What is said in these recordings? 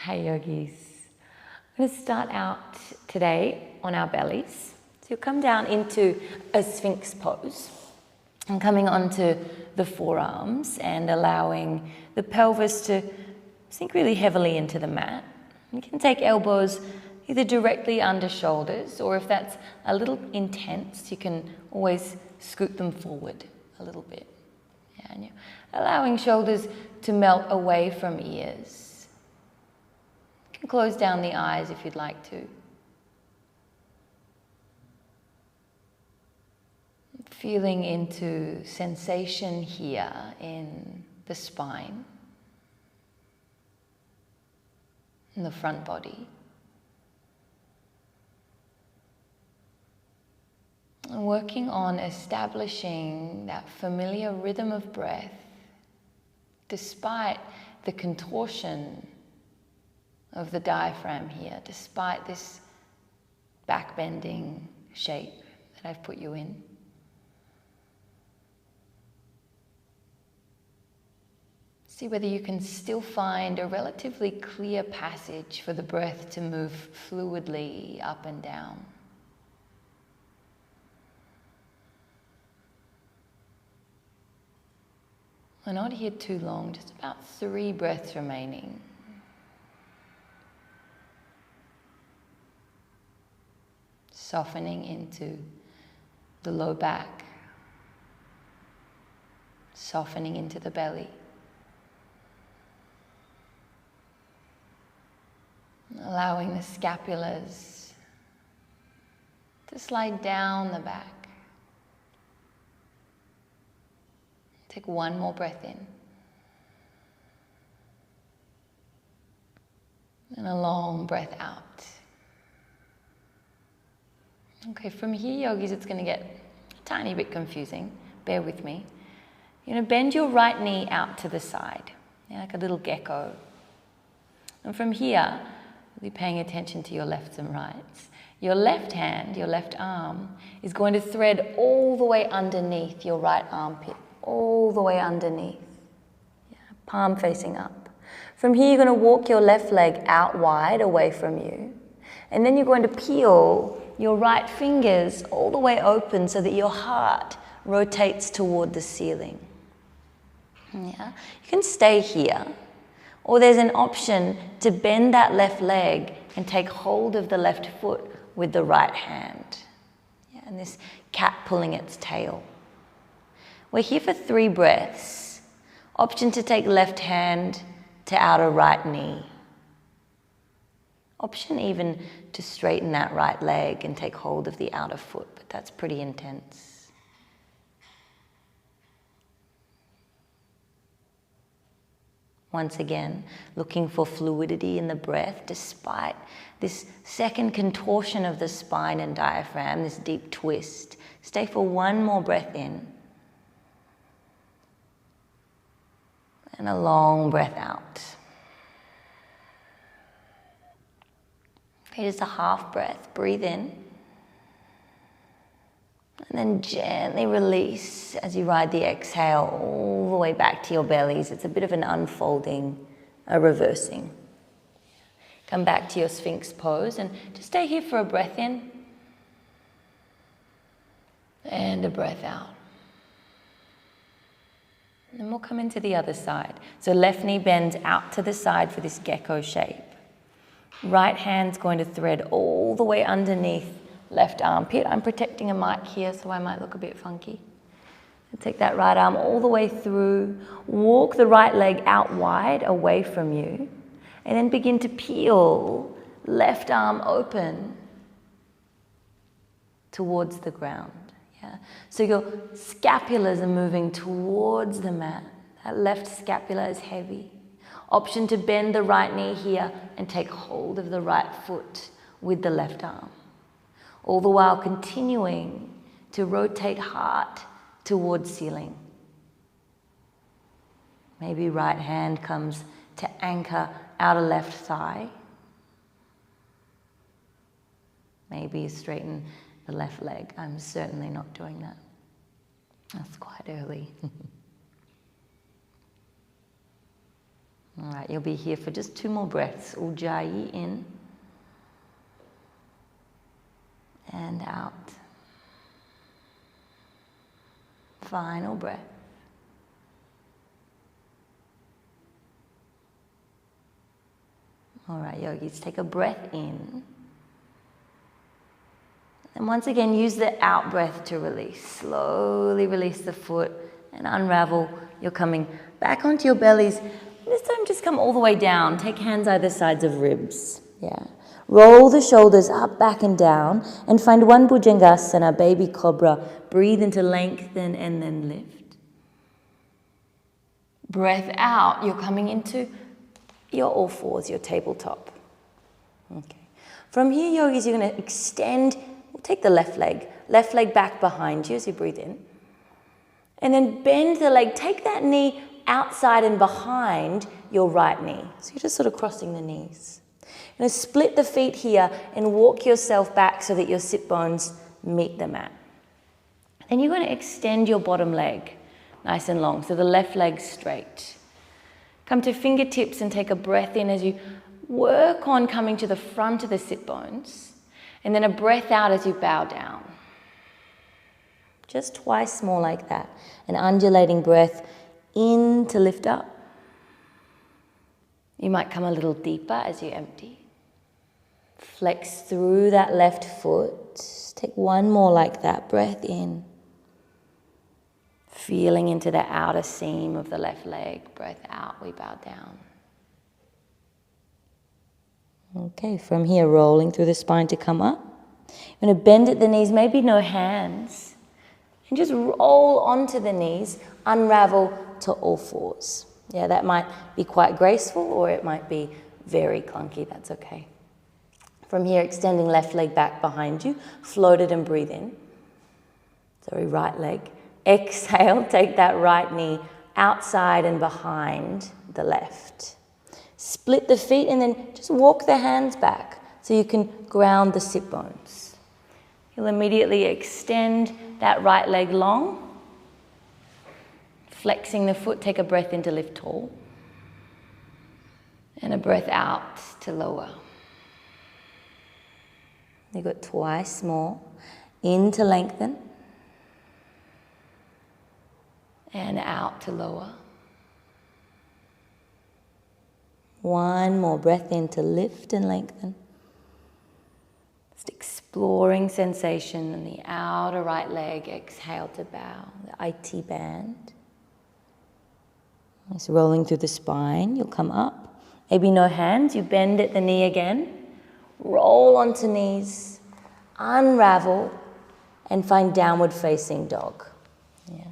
Hey yogis, I'm going to start out today on our bellies. So you'll come down into a Sphinx pose and coming onto the forearms and allowing the pelvis to sink really heavily into the mat. You can take elbows either directly under shoulders, or if that's a little intense, you can always scoot them forward a little bit. Yeah, and you're allowing shoulders to melt away from ears. You can close down the eyes if you'd like to. Feeling into sensation here in the spine, in the front body. And working on establishing that familiar rhythm of breath despite the contortion of the diaphragm here, despite this back-bending shape that I've put you in. See whether you can still find a relatively clear passage for the breath to move fluidly up and down. We're not here too long, just about 3 breaths remaining. Softening into the low back, softening into the belly. Allowing the scapulas to slide down the back. Take one more breath in. And a long breath out. Okay, from here, yogis, it's going to get a tiny bit confusing. Bear with me. You're going to bend your right knee out to the side, like a little gecko. And from here, you'll be paying attention to your lefts and rights. Your left hand, your left arm, is going to thread all the way underneath your right armpit. All the way underneath. Yeah, palm facing up. From here, you're going to walk your left leg out wide away from you. And then you're going to peel your right fingers all the way open so that your heart rotates toward the ceiling. Yeah. You can stay here, or there's an option to bend that left leg and take hold of the left foot with the right hand. Yeah, and this cat pulling its tail. We're here for 3 breaths. Option to take left hand to outer right knee. Option even to straighten that right leg and take hold of the outer foot, but that's pretty intense. Once again, looking for fluidity in the breath despite this second contortion of the spine and diaphragm, this deep twist. Stay for one more breath in. And a long breath out. Okay, just a half breath. Breathe in. And then gently release as you ride the exhale all the way back to your bellies. It's a bit of an unfolding, a reversing. Come back to your Sphinx pose and just stay here for a breath in. And a breath out. And then we'll come into the other side. So left knee bends out to the side for this gecko shape. Right hand's going to thread all the way underneath left armpit. I'm protecting a mic here, so I might look a bit funky. And take that right arm all the way through. Walk the right leg out wide away from you. And then begin to peel left arm open towards the ground. Yeah. So your scapulas are moving towards the mat. That left scapula is heavy. Option to bend the right knee here and take hold of the right foot with the left arm. All the while continuing to rotate heart towards ceiling. Maybe right hand comes to anchor outer left thigh. Maybe straighten the left leg. I'm certainly not doing that. That's quite early. All right, you'll be here for just 2 more breaths. Ujjayi in and out. Final breath. All right, yogis, take a breath in. And once again, use the out breath to release. Slowly release the foot and unravel. You're coming back onto your bellies. This time, just come all the way down. Take hands either sides of ribs. Yeah. Roll the shoulders up, back, and down. And find one Bhujangasana, baby cobra. Breathe into lengthen and then lift. Breath out. You're coming into your all fours, your tabletop. Okay. From here, yogis, you're going to extend. We'll take the left leg back behind you as you breathe in. And then bend the leg. Take that knee outside and behind your right knee. So you're just sort of crossing the knees. You're going to split the feet here and walk yourself back so that your sit bones meet the mat. Then you're going to extend your bottom leg nice and long. So the left leg straight. Come to fingertips and take a breath in as you work on coming to the front of the sit bones. And then a breath out as you bow down. Just twice more like that. An undulating breath in to lift up. You might come a little deeper as you empty. Flex through that left foot. Take one more like that. Breath in. Feeling into the outer seam of the left leg. Breath out, we bow down. Okay, from here, rolling through the spine to come up. You're going to bend at the knees, maybe no hands. And just roll onto the knees, unravel to all fours. Yeah, that might be quite graceful or it might be very clunky, that's okay. From here, extending left leg back behind you, float it and breathe in. Sorry, right leg. Exhale, take that right knee outside and behind the left. Split the feet and then just walk the hands back so you can ground the sit bones. You'll immediately extend that right leg long. Flexing the foot, take a breath in to lift tall. And a breath out to lower. You've got twice more. In to lengthen. And out to lower. One more breath in to lift and lengthen. Just exploring sensation in the outer right leg. Exhale to bow, the IT band. Just rolling through the spine. You'll come up. Maybe no hands. You bend at the knee again. Roll onto knees. Unravel and find downward facing dog. Yeah.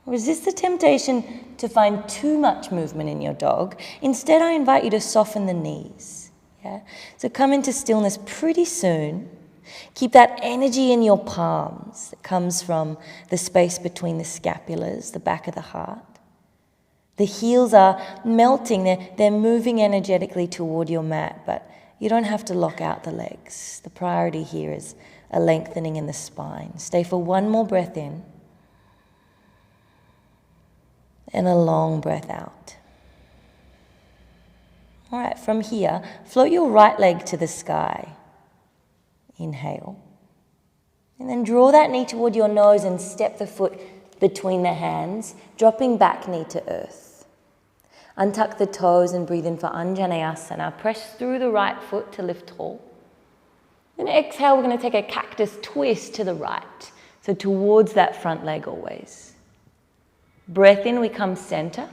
Resist the temptation to find too much movement in your dog. Instead, I invite you to soften the knees. Yeah? So come into stillness pretty soon. Keep that energy in your palms that comes from the space between the scapulas, the back of the heart. The heels are melting. They're moving energetically toward your mat, but you don't have to lock out the legs. The priority here is a lengthening in the spine. Stay for one more breath in. And a long breath out. All right, from here, float your right leg to the sky. Inhale. And then draw that knee toward your nose and step the foot between the hands, dropping back knee to earth. Untuck the toes and breathe in for Anjaneyasana. Press through the right foot to lift tall. Then exhale, we're going to take a cactus twist to the right. So towards that front leg always. Breath in, we come center.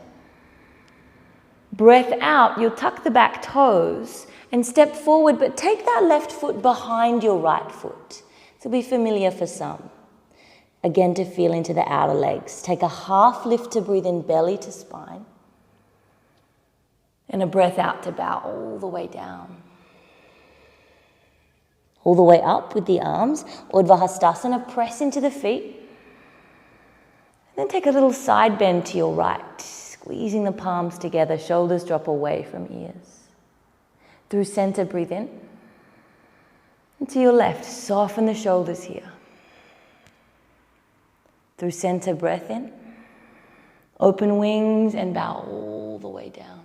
Breath out, you'll tuck the back toes and step forward, but take that left foot behind your right foot. This will be familiar for some. Again, to feel into the outer legs. Take a half lift to breathe in, belly to spine. And a breath out to bow all the way down. All the way up with the arms. Urdhva Hastasana, press into the feet. Then take a little side bend to your right, squeezing the palms together, shoulders drop away from ears. Through center, breathe in. And to your left, soften the shoulders here. Through center, breath in. Open wings and bow all the way down.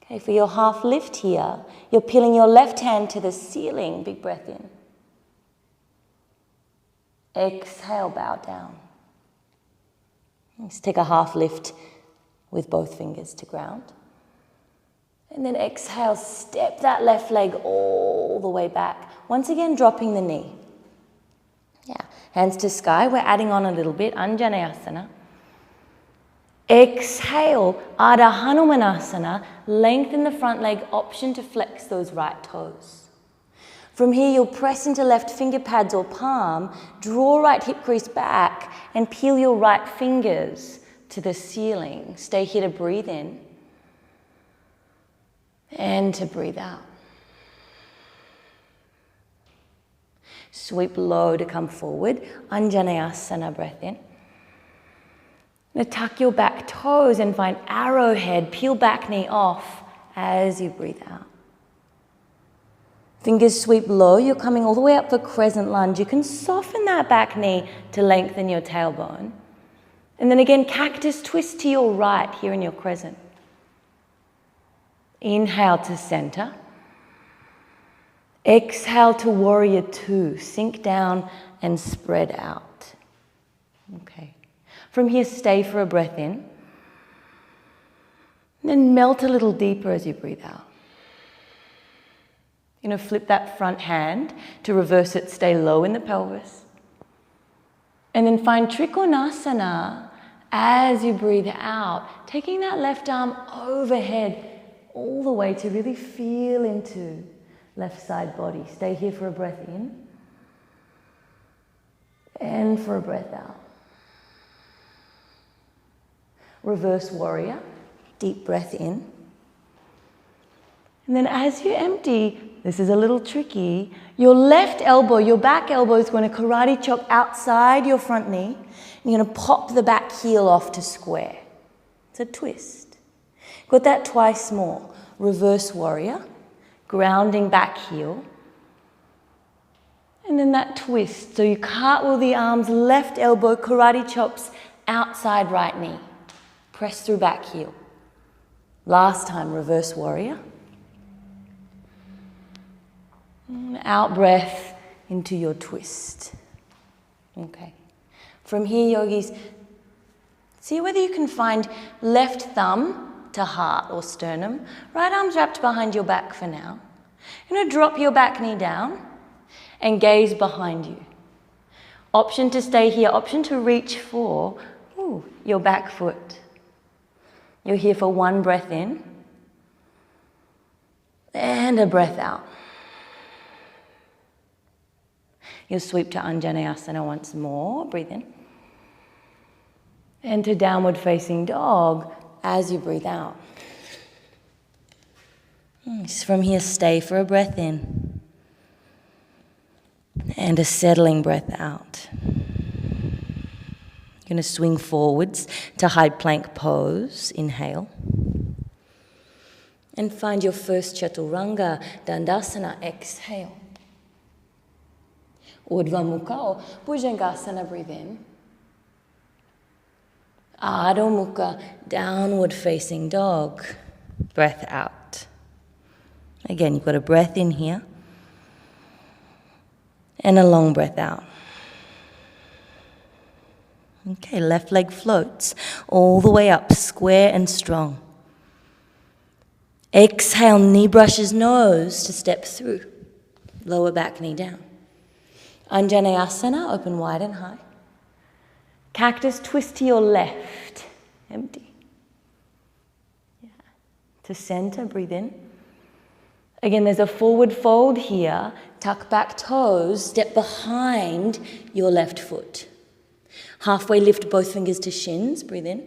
Okay, for your half lift here, you're peeling your left hand to the ceiling. Big breath in. Exhale, bow down. Let's take a half lift with both fingers to ground. And then exhale, step that left leg all the way back. Once again, dropping the knee. Yeah, hands to sky. We're adding on a little bit. Anjaneyasana. Exhale, Ardha Hanumanasana. Lengthen the front leg, option to flex those right toes. From here, you'll press into left finger pads or palm, draw right hip crease back, and peel your right fingers to the ceiling. Stay here to breathe in and to breathe out. Sweep low to come forward. Anjaneyasana, breath in. Now tuck your back toes and find arrowhead. Peel back knee off as you breathe out. Fingers sweep low. You're coming all the way up for crescent lunge. You can soften that back knee to lengthen your tailbone. And then again, cactus twist to your right here in your crescent. Inhale to center. Exhale to warrior two. Sink down and spread out. Okay. From here, stay for a breath in. And then melt a little deeper as you breathe out. You're going to flip that front hand to reverse it, stay low in the pelvis. And then find Trikonasana as you breathe out, taking that left arm overhead all the way to really feel into left side body. Stay here for a breath in and for a breath out. Reverse warrior, deep breath in. And then as you empty, this is a little tricky, your left elbow, your back elbow is going to karate chop outside your front knee. And you're going to pop the back heel off to square. It's a twist. Got that twice more. Reverse warrior, grounding back heel. And then that twist. So you cartwheel the arms, left elbow, karate chops outside right knee. Press through back heel. Last time, reverse warrior. Out breath into your twist. Okay. From here, yogis, see whether you can find left thumb to heart or sternum. Right arm's wrapped behind your back for now. You're going to drop your back knee down and gaze behind you. Option to stay here, option to reach for your back foot. You're here for one breath in and a breath out. You'll sweep to Anjaneyasana once more. Breathe in. And to downward facing dog as you breathe out. From here, stay for a breath in. And a settling breath out. You're going to swing forwards to high plank pose. Inhale. And find your first Chaturanga Dandasana. Exhale. Urdhva Mukha or Bhujangasana, breathe in. Adho Mukha, downward facing dog. Breath out. Again, you've got a breath in here. And a long breath out. Okay, left leg floats all the way up, square and strong. Exhale, knee brushes nose to step through. Lower back knee down. Anjaneyasana, open wide and high. Cactus twist to your left, empty. Yeah. To center, breathe in. Again, there's a forward fold here. Tuck back toes, step behind your left foot. Halfway lift both fingers to shins, breathe in.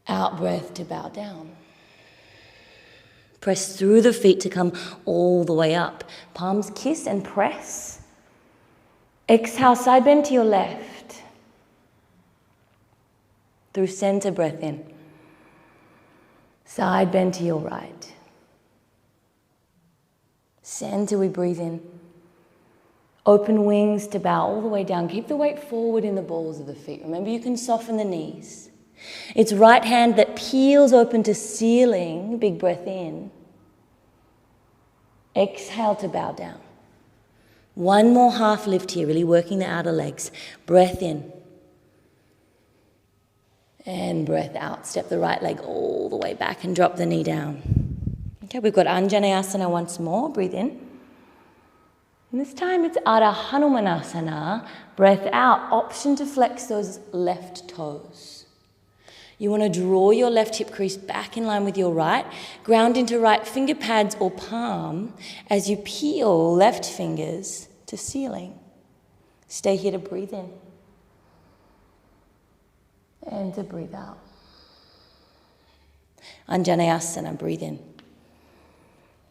Out breath to bow down. Press through the feet to come all the way up. Palms kiss and press. Exhale, side bend to your left. Through center, breath in. Side bend to your right. Center, we breathe in. Open wings to bow all the way down. Keep the weight forward in the balls of the feet. Remember, you can soften the knees. It's right hand that peels open to ceiling. Big breath in. Exhale to bow down. One more half lift here, really working the outer legs. Breath in. And breath out. Step the right leg all the way back and drop the knee down. Okay, we've got Anjaneyasana once more. Breathe in. And this time it's Ardha Hanumanasana. Breath out. Option to flex those left toes. You want to draw your left hip crease back in line with your right. Ground into right finger pads or palm as you peel left fingers to ceiling. Stay here to breathe in. And to breathe out. Anjaneyasana, breathe in.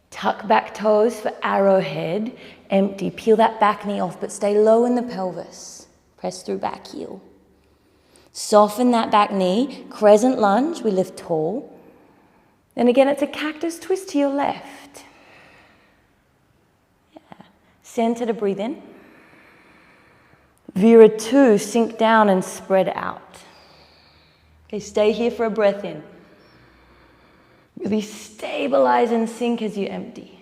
Tuck back toes for arrowhead. Empty. Peel that back knee off, but stay low in the pelvis. Press through back heel. Soften that back knee. Crescent lunge. We lift tall. Then again, it's a cactus twist to your left. Yeah. Center to breathe in. Vira 2, sink down and spread out. Okay, stay here for a breath in. Really stabilize and sink as you empty.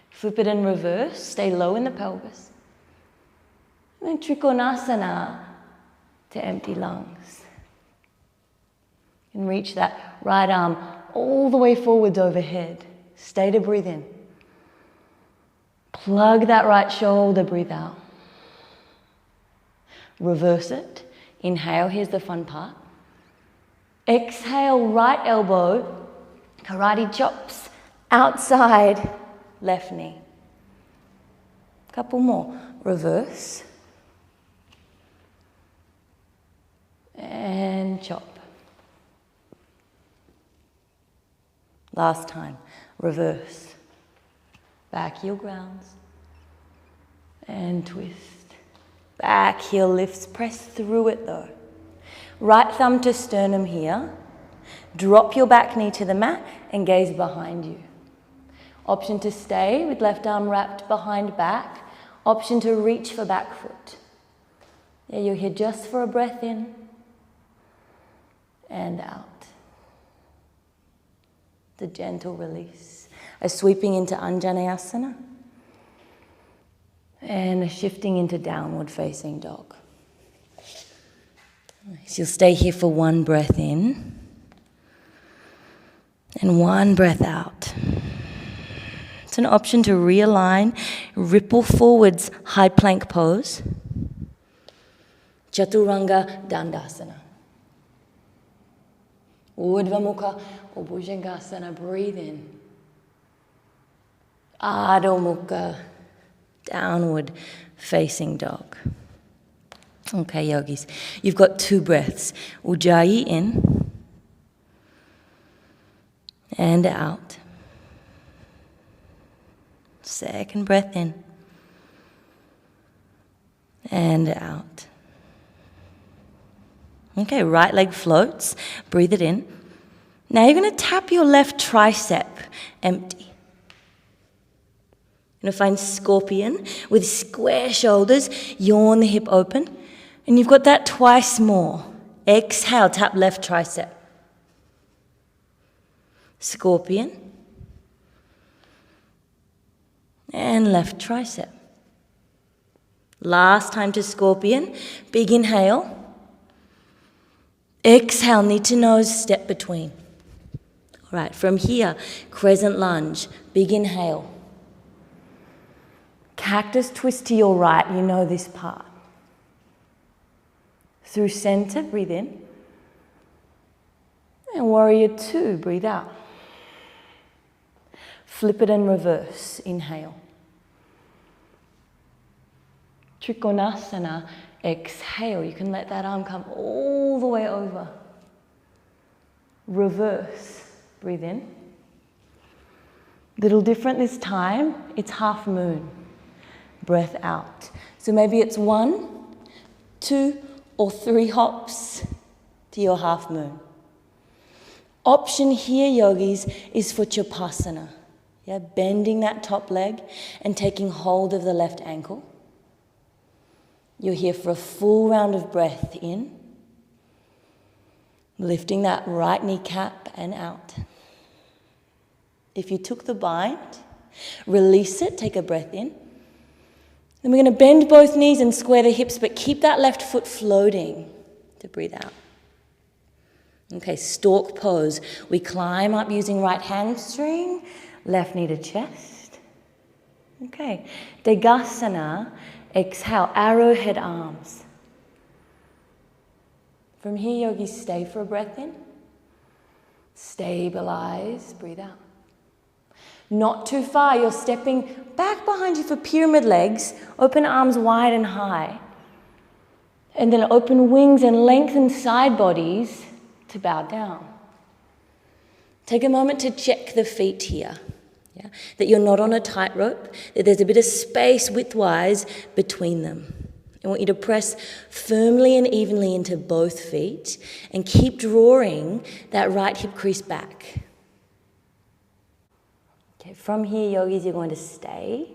Flip it in reverse, stay low in the pelvis. And then Trikonasana to empty lungs. You can reach that right arm all the way forwards overhead. Stay to breathe in. Plug that right shoulder, breathe out. Reverse it. Inhale, here's the fun part. Exhale, right elbow, karate chops, outside, left knee. Couple more. Reverse. And chop. Last time. Reverse. Back heel grounds. And twist. Back heel lifts. Press through it though. Right thumb to sternum here. Drop your back knee to the mat and gaze behind you. Option to stay with left arm wrapped behind back. Option to reach for back foot. Yeah, you're here just for a breath in and out. The gentle release. A sweeping into Anjaneyasana and a shifting into downward facing dog. So you'll stay here for one breath in and one breath out. It's an option to realign, ripple forwards, high plank pose. Chaturanga Dandasana. Urdhva Mukha or Bhujangasana, breathe in. Adho Mukha, downward facing dog. Okay, yogis, you've got 2 breaths. Ujjayi in and out. Second breath in and out. Okay, right leg floats. Breathe it in. Now you're going to tap your left tricep empty. You're going to find scorpion with square shoulders. Yawn the hip open. And you've got that twice more. Exhale, tap left tricep. Scorpion. And left tricep. Last time to scorpion. Big inhale. Exhale, knee to nose, step between. All right, from here, crescent lunge. Big inhale. Cactus twist to your right. You know this part. Through center, breathe in. And warrior 2, breathe out. Flip it and reverse. Inhale. Trikonasana. Exhale. You can let that arm come all the way over. Reverse. Breathe in. Little different this time. It's half moon. Breath out. So maybe it's 1, 2, or 3 hops to your half moon. Option here, yogis, is for Chapasana. Yeah, bending that top leg and taking hold of the left ankle. You're here for a full round of breath in. Lifting that right kneecap and out. If you took the bind, release it, take a breath in. Then we're going to bend both knees and square the hips, but keep that left foot floating to breathe out. Okay, stork pose. We climb up using right hamstring, left knee to chest. Okay, Degasana, exhale, arrowhead arms. From here, yogis, stay for a breath in. Stabilize, breathe out. Not too far, you're stepping back behind you for pyramid legs, open arms wide and high. And then open wings and lengthen side bodies to bow down. Take a moment to check the feet here. Yeah? That you're not on a tightrope, that there's a bit of space widthwise between them. I want you to press firmly and evenly into both feet and keep drawing that right hip crease back. Okay, from here, yogis, you're going to stay,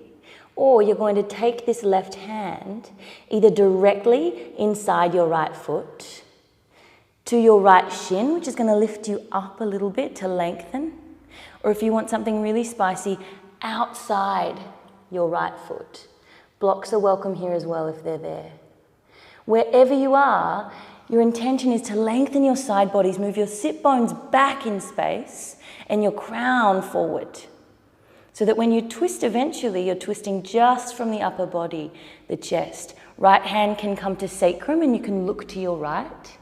or you're going to take this left hand either directly inside your right foot to your right shin, which is going to lift you up a little bit to lengthen, or if you want something really spicy, outside your right foot. Blocks are welcome here as well if they're there. Wherever you are, your intention is to lengthen your side bodies, move your sit bones back in space and your crown forward. So that when you twist eventually, you're twisting just from the upper body, the chest. Right hand can come to sacrum and you can look to your right.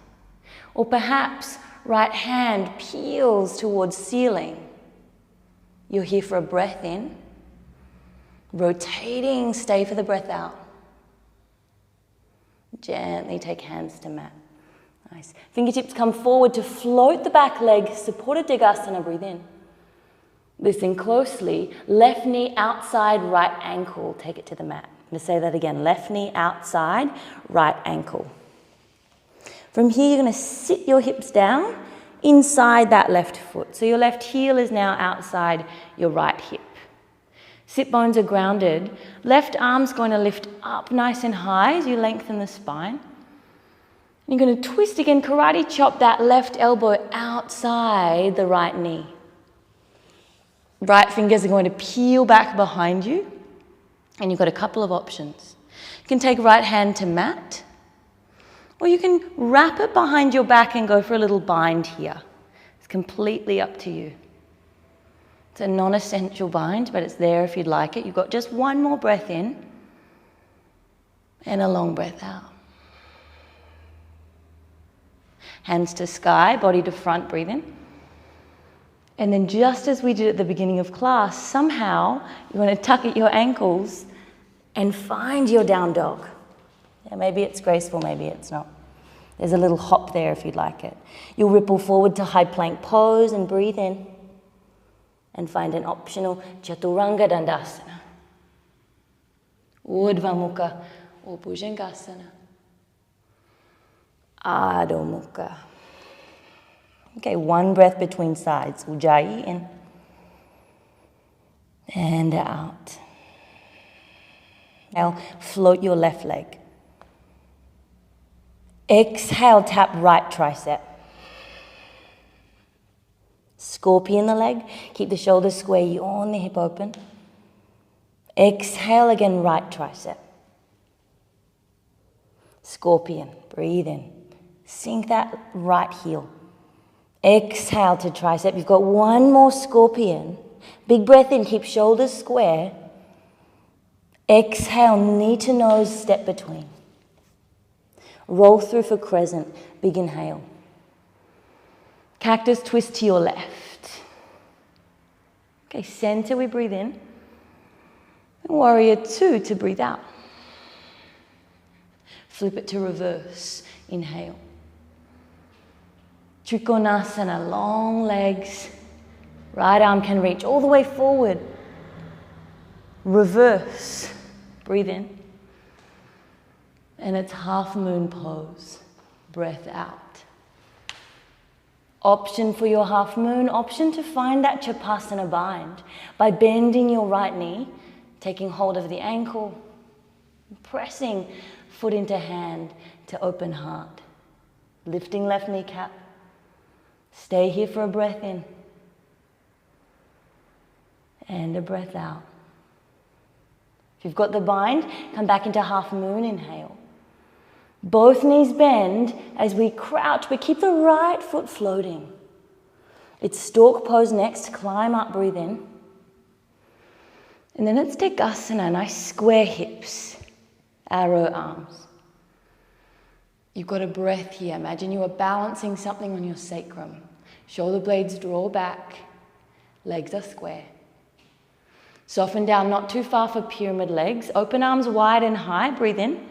Or perhaps right hand peels towards ceiling. You're here for a breath in. Rotating, stay for the breath out. Gently take hands to mat. Nice. Fingertips come forward to float the back leg, supported Degasana, breathe in. Listen closely, left knee outside, right ankle, take it to the mat. I'm going to say that again, left knee outside, right ankle. From here, you're going to sit your hips down inside that left foot. So your left heel is now outside your right hip. Sit bones are grounded. Left arm's going to lift up nice and high as you lengthen the spine. You're going to twist again, karate chop that left elbow outside the right knee. Right fingers are going to peel back behind you, and you've got a couple of options. You can take right hand to mat, or you can wrap it behind your back and go for a little bind here. It's completely up to you. It's a non-essential bind, but it's there if you'd like it. You've got just one more breath in, and a long breath out. Hands to sky, body to front, breathe in. And then just as we did at the beginning of class, somehow you want to tuck at your ankles and find your down dog. Yeah, maybe it's graceful, maybe it's not. There's a little hop there if you'd like it. You'll ripple forward to high plank pose and breathe in. And find an optional Chaturanga Dandasana. Urdhva Mukha or Bhujangasana. Adho Mukha. Okay, one breath between sides. Ujjayi in and out. Now float your left leg. Exhale, tap right tricep. Scorpion the leg. Keep the shoulders square, yawn the hip open. Exhale again, right tricep. Scorpion, breathe in. Sink that right heel. Exhale to tricep. You've got one more scorpion. Big breath in, keep shoulders square. Exhale, knee to nose, step between. Roll through for crescent, big inhale. Cactus twist to your left. Okay, center, we breathe in. And warrior two to breathe out. Flip it to reverse, inhale. Trikonasana, long legs. Right arm can reach all the way forward. Reverse, breathe in. And it's half moon pose. Breath out. Option for your half moon, option to find that Chapasana bind by bending your right knee, taking hold of the ankle, pressing foot into hand to open heart. Lifting left kneecap. Stay here for a breath in. And a breath out. If you've got the bind, come back into half moon, inhale. Both knees bend as we crouch, but keep the right foot floating. It's stork pose next, climb up, breathe in. And then it's Degasana, nice square hips, arrow arms. You've got a breath here. Imagine you are balancing something on your sacrum. Shoulder blades draw back, legs are square. Soften down, not too far for pyramid legs. Open arms wide and high, breathe in.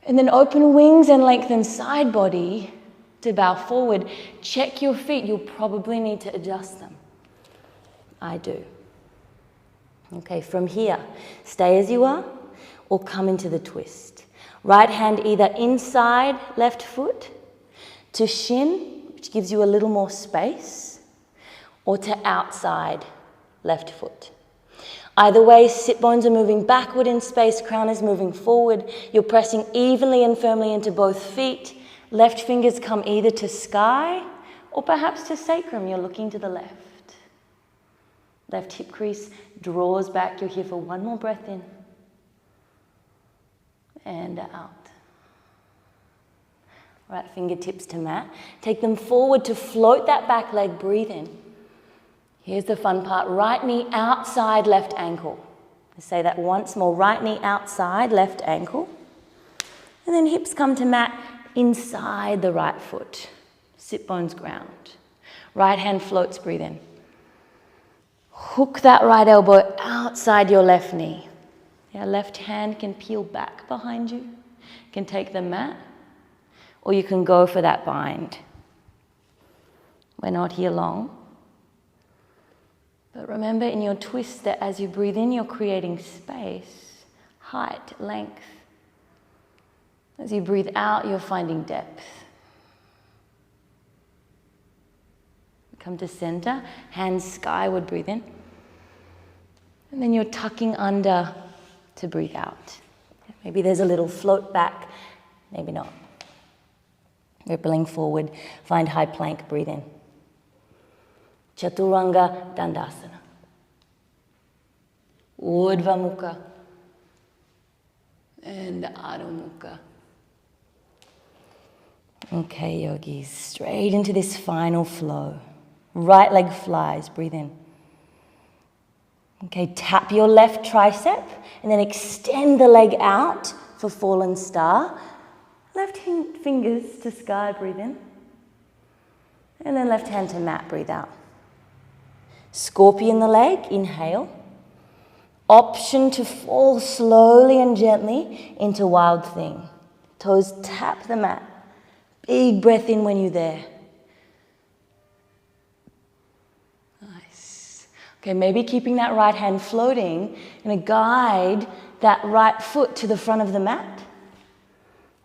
And then open wings and lengthen side body to bow forward. Check your feet, you'll probably need to adjust them. I do. Okay, from here, stay as you are or come into the twist. Right hand either inside left foot to shin, which gives you a little more space, or to outside left foot. Either way, sit bones are moving backward in space, crown is moving forward. You're pressing evenly and firmly into both feet. Left fingers come either to sky or perhaps to sacrum. You're looking to the left. Left hip crease draws back. You're here for one more breath in. And out. Right fingertips to mat. Take them forward to float that back leg, breathe in. Here's the fun part, right knee outside left ankle. Let's say that once more, right knee outside left ankle. And then hips come to mat inside the right foot. Sit bones ground. Right hand floats, breathe in. Hook that right elbow outside your left knee. Yeah, left hand can peel back behind you. You can take the mat, or you can go for that bind. We're not here long. But remember in your twist that as you breathe in, you're creating space, height, length. As you breathe out, you're finding depth. Come to center, hands skyward, breathe in. And then you're tucking under to breathe out. Maybe there's a little float back, maybe not. Rippling forward, find high plank, breathe in. Chaturanga Dandasana. Urdhva Mukha. And Adho Mukha. Okay, yogis, straight into this final flow. Right leg flies, breathe in. Okay, tap your left tricep and then extend the leg out for fallen star. Left fingers to sky, breathe in. And then left hand to mat, breathe out. Scorpion the leg, inhale. Option to fall slowly and gently into wild thing. Toes tap the mat. Big breath in when you're there. Nice. Okay, maybe keeping that right hand floating, you're going to guide that right foot to the front of the mat.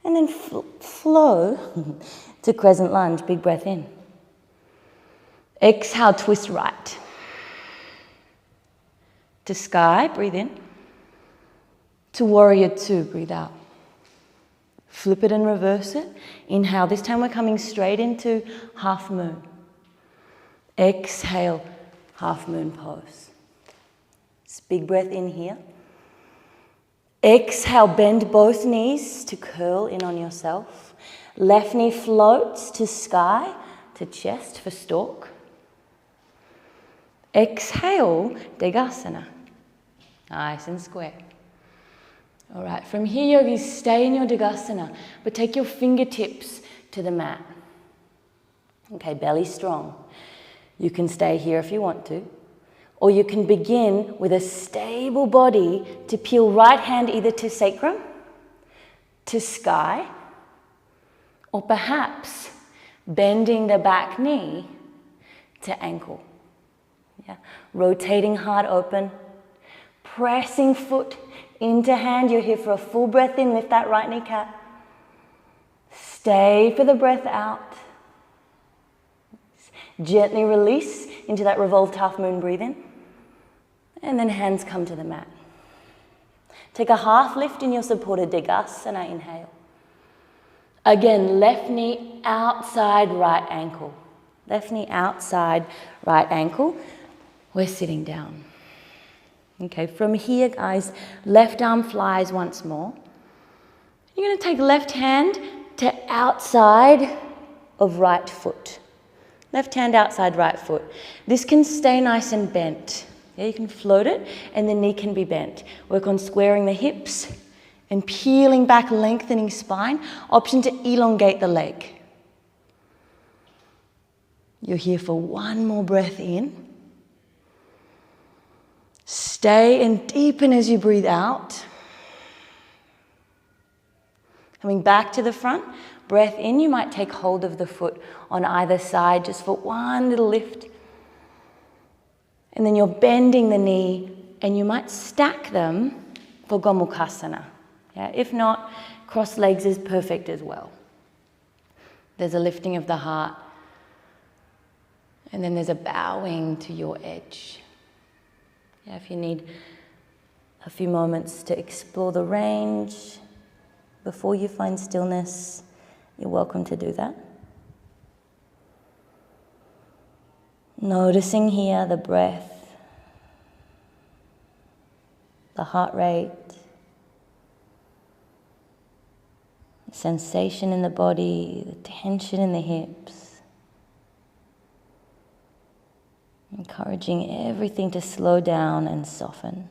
And then flow to crescent lunge, big breath in. Exhale, twist right. To sky, breathe in. To warrior two, breathe out. Flip it and reverse it. Inhale, this time we're coming straight into half moon. Exhale, half moon pose. Just big breath in here. Exhale, bend both knees to curl in on yourself. Left knee floats to sky, to chest for stork. Exhale, Degasana. Nice and square. All right, from here, yogis, stay in your Degasana, but take your fingertips to the mat. Okay, belly strong. You can stay here if you want to, or you can begin with a stable body to peel right hand either to sacrum, to sky, or perhaps bending the back knee to ankle. Yeah. Rotating heart open, pressing foot into hand. You're here for a full breath in, lift that right kneecap. Stay for the breath out. Gently release into that revolved half moon, breathe in. And then hands come to the mat. Take a half lift in your supported Degasana, inhale. Again, left knee outside right ankle. Left knee outside right ankle. We're sitting down. Okay, from here, guys, left arm flies once more. You're going to take left hand to outside of right foot. Left hand outside right foot. This can stay nice and bent. Yeah, you can float it and the knee can be bent. Work on squaring the hips and peeling back, lengthening spine. Option to elongate the leg. You're here for one more breath in. Stay and deepen as you breathe out. Coming back to the front, breath in, you might take hold of the foot on either side just for one little lift. And then you're bending the knee and you might stack them for Gomukhasana. Yeah, if not, cross legs is perfect as well. There's a lifting of the heart and then there's a bowing to your edge. Yeah, if you need a few moments to explore the range before you find stillness, you're welcome to do that. Noticing here the breath, the heart rate, the sensation in the body, the tension in the hips. Encouraging everything to slow down and soften.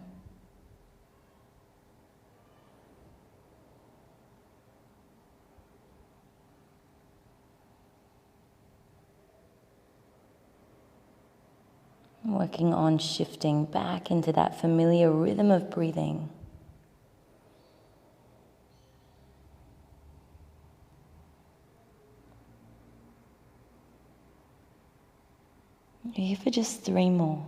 Working on shifting back into that familiar rhythm of breathing. You're here for just 3 more.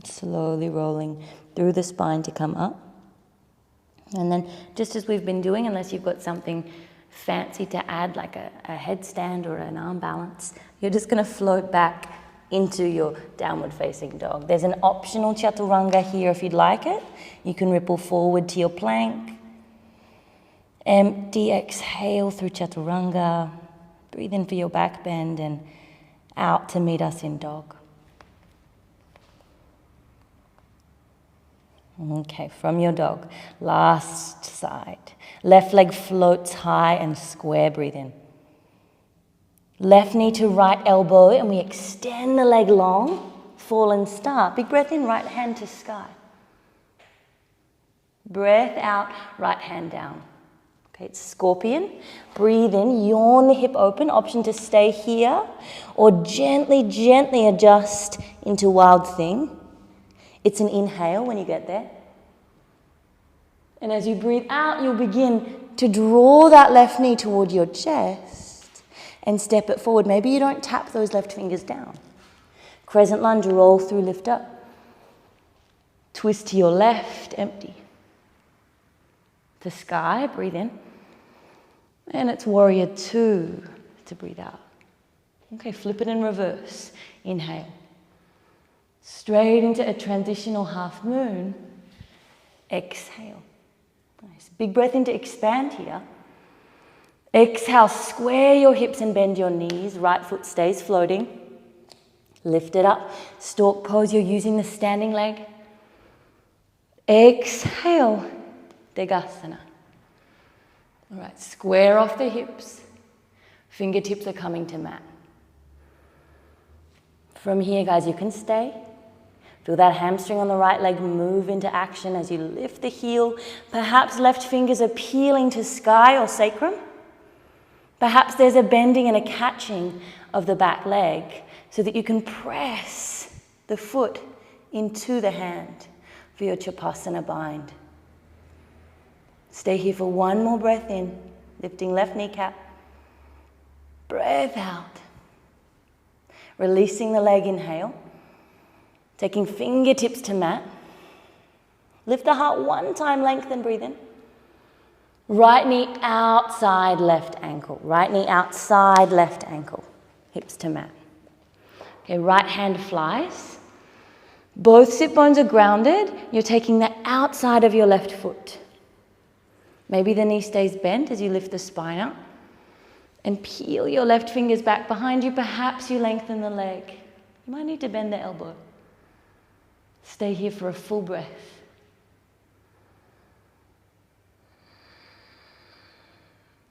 Slowly rolling through the spine to come up. And then just as we've been doing, unless you've got something fancy to add like a headstand or an arm balance, you're just going to float back into your downward facing dog. There's an optional chaturanga here if you'd like it. You can ripple forward to your plank. Empty exhale through chaturanga. Breathe in for your back bend and out to meet us in dog. Okay, from your dog, last side. Left leg floats high and square, breathe in. Left knee to right elbow and we extend the leg long, fallen star. Big breath in, right hand to sky. Breath out, right hand down. Okay, it's scorpion. Breathe in, yawn the hip open, option to stay here or gently, gently adjust into wild thing. It's an inhale when you get there. And as you breathe out, you'll begin to draw that left knee toward your chest and step it forward. Maybe you don't tap those left fingers down. Crescent lunge, roll through, lift up. Twist to your left, empty. To sky, breathe in. And it's warrior 2 to breathe out. Okay, flip it in reverse. Inhale. Straight into a transitional half moon. Exhale. Nice. Big breath in to expand here. Exhale, square your hips and bend your knees. Right foot stays floating. Lift it up. Stork pose, you're using the standing leg. Exhale, Degasana. All right, square off the hips. Fingertips are coming to mat. From here, guys, you can stay. Feel that hamstring on the right leg move into action as you lift the heel. Perhaps left fingers are peeling to sky or sacrum. Perhaps there's a bending and a catching of the back leg so that you can press the foot into the hand for your Chapasana bind. Stay here for one more breath in. Lifting left kneecap. Breath out. Releasing the leg, inhale. Taking fingertips to mat. Lift the heart one time, lengthen, breathe in. Right knee outside left ankle. Right knee outside left ankle. Hips to mat. Okay, right hand flies. Both sit bones are grounded. You're taking the outside of your left foot. Maybe the knee stays bent as you lift the spine up. And peel your left fingers back behind you. Perhaps you lengthen the leg. You might need to bend the elbow. Stay here for a full breath.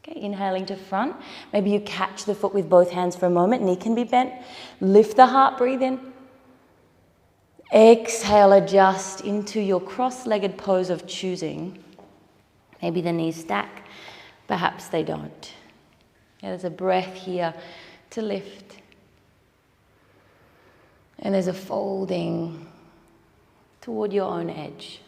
Okay, inhaling to front. Maybe you catch the foot with both hands for a moment. Knee can be bent. Lift the heart, breathe in. Exhale, adjust into your cross-legged pose of choosing. Maybe the knees stack. Perhaps they don't. Yeah, there's a breath here to lift. And there's a folding toward your own edge.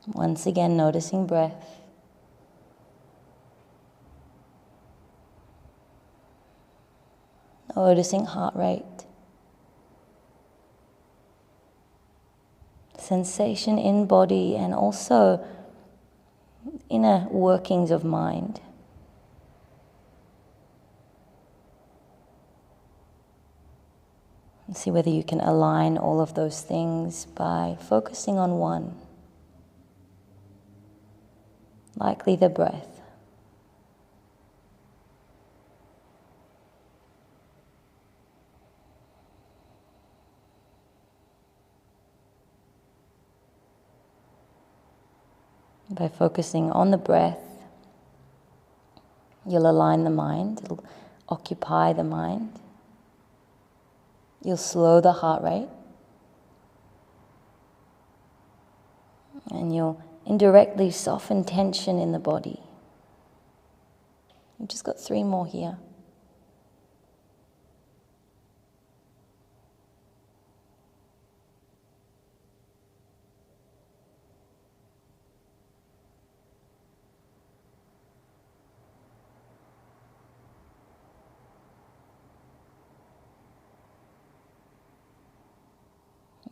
Once again, noticing breath. Noticing heart rate. Sensation in body and also inner workings of mind. And see whether you can align all of those things by focusing on one. Likely the breath. By focusing on the breath, you'll align the mind, it'll occupy the mind. You'll slow the heart rate. And you'll indirectly soften tension in the body. You've just got 3 more here.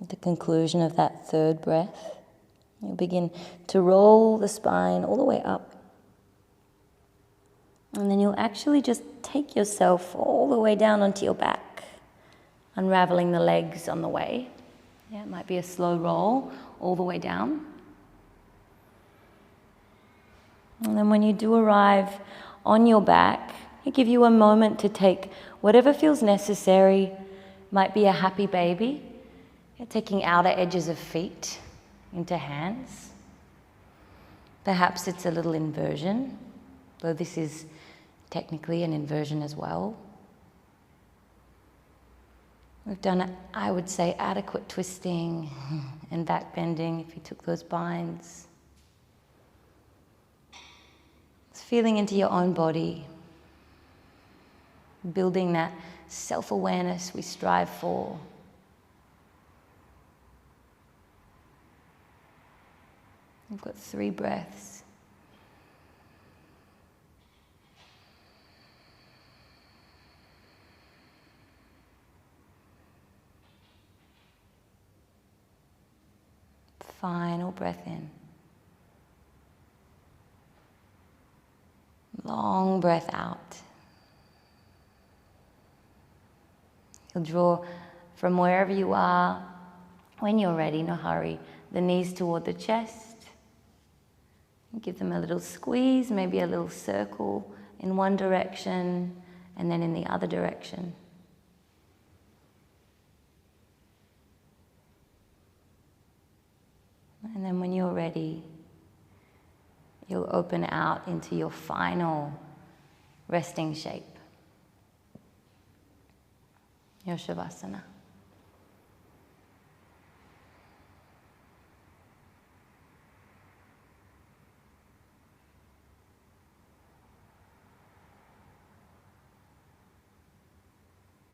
At the conclusion of that 3rd breath, you'll begin to roll the spine all the way up. And then you'll actually just take yourself all the way down onto your back, unraveling the legs on the way. Yeah, it might be a slow roll all the way down. And then when you do arrive on your back, I give you a moment to take whatever feels necessary. Might be a happy baby. You're taking outer edges of feet into hands. Perhaps it's a little inversion, though this is technically an inversion as well. We've done, I would say, adequate twisting and back bending if you took those binds. It's feeling into your own body, building that self-awareness we strive for. We've got 3 breaths. Final breath in. Long breath out. You'll draw from wherever you are. When you're ready, no hurry, the knees toward the chest. Give them a little squeeze, maybe a little circle in one direction and then in the other direction. And then when you're ready, you'll open out into your final resting shape, your Shavasana.